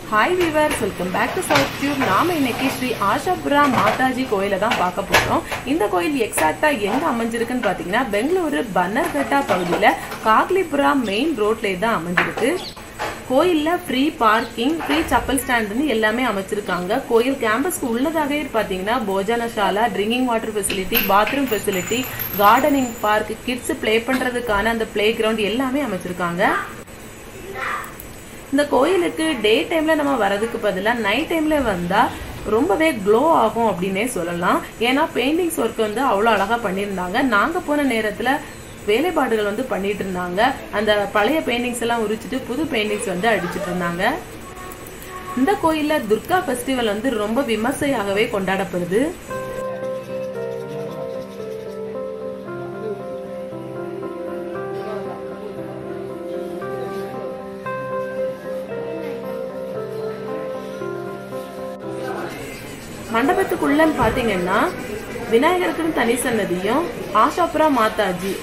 Hi viewers, welcome back to South Tube. நாம இன்னைக்கு ஸ்ரீ ஆஷாபுரா மாதாஜி கோயிலை தான் பார்க்க போறோம். இந்த கோயில் எக்ஸாக்ட்டா எங்க அமைஞ்சிருக்குன்னு பாத்தீங்கன்னா பெங்களூர் பன்னர்கட்டா பகுதியில காக்லிபுரா மெயின் ரோட்ல தான் அமைஞ்சிருக்கு. கோயில்ல ஃப்ரீ பார்க்கிங், ஃப்ரீ சப்பல் ஸ்டாண்ட்னு எல்லாமே அமைச்சிருக்காங்க. கோயில் கேம்பஸ்க்கு உள்ளதாகவே பாத்தீங்கன்னா போஜனசாலா, drinking water facility, bathroom facility, gardening park, kids play பண்றதுக்கான அந்த பிளே கிரவுண்ட் எல்லாமே அமைச்சிருக்காங்க. இந்த கோயிலுக்கு டே டைம்ல நம்ம வரதுக்கு பதிலா நைட் டைம்ல வந்தா ரொம்பவே க்ளோ ஆகும் அப்படின்னே சொல்லலாம். ஏன்னா பெயிண்டிங்ஸ் ஒர்க் வந்து அவ்வளோ அழகா பண்ணியிருந்தாங்க. நாங்க போன நேரத்துல வேலைப்பாடுகள் வந்து பண்ணிட்டு இருந்தாங்க. அந்த பழைய பெயிண்டிங்ஸ் எல்லாம் உரிச்சிட்டு புது பெயிண்டிங்ஸ் வந்து அடிச்சிட்டு இருந்தாங்க. இந்த கோயில்ல துர்கா ஃபெஸ்டிவல் வந்து ரொம்ப விமர்சையாகவே கொண்டாடப்படுது. மண்டபத்துக்குள்ளன்னு பாத்தீங்கன்னா விநாயகருக்குன்னு தனி சன்னதியும், ஆஷாபுரா மாதாஜி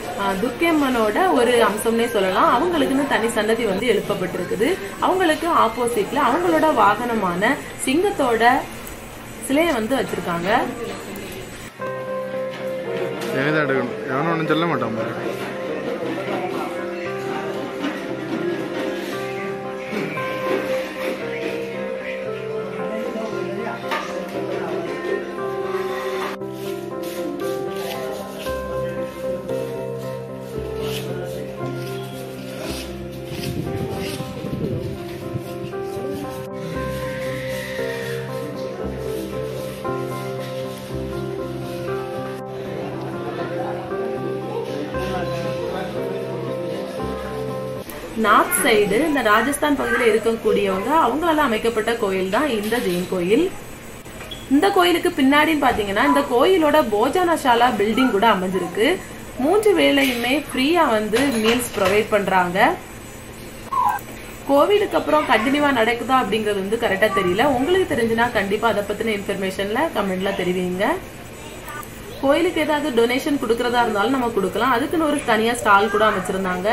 துர்கையம்மனோட ஒரு அம்சம்னே சொல்லலாம். அவங்களுக்குன்னு தனி சன்னதி வந்து எழுப்பப்பட்டிருக்குது. அவங்களுக்கு ஆப்போசிட்ல அவங்களோட வாகனமான சிங்கத்தோட சிலையை வந்து வச்சிருக்காங்க. சொல்ல மாட்டோம். நார்த் சைடு இந்த ராஜஸ்தான் பகுதியில் இருக்கக்கூடியவங்க அவங்களால அமைக்கப்பட்ட கோயில் தான் இந்த ஜெயின் கோயில். இந்த கோயிலுக்கு பின்னாடின்னு பாத்தீங்கன்னா இந்த கோயிலோட போஜனசாலா பில்டிங் கூட அமைஞ்சிருக்கு. 3 வேளையுமே ஃப்ரீயா வந்து மீல்ஸ் ப்ரொவைட் பண்றாங்க. கோவிலுக்கு அப்புறம் கண்டினியூவா நடக்குதா அப்படிங்கறது வந்து கரெக்டா தெரியல. உங்களுக்கு தெரிஞ்சுன்னா கண்டிப்பா அதை பத்தின இன்ஃபர்மேஷன்ல கமெண்ட்ல தெரிவிங்க. கோயிலுக்கு ஏதாவது டொனேஷன் கொடுக்கறதா இருந்தாலும் நம்ம கொடுக்கலாம். அதுக்குன்னு ஒரு தனியா ஸ்டால் கூட அமைச்சிருந்தாங்க.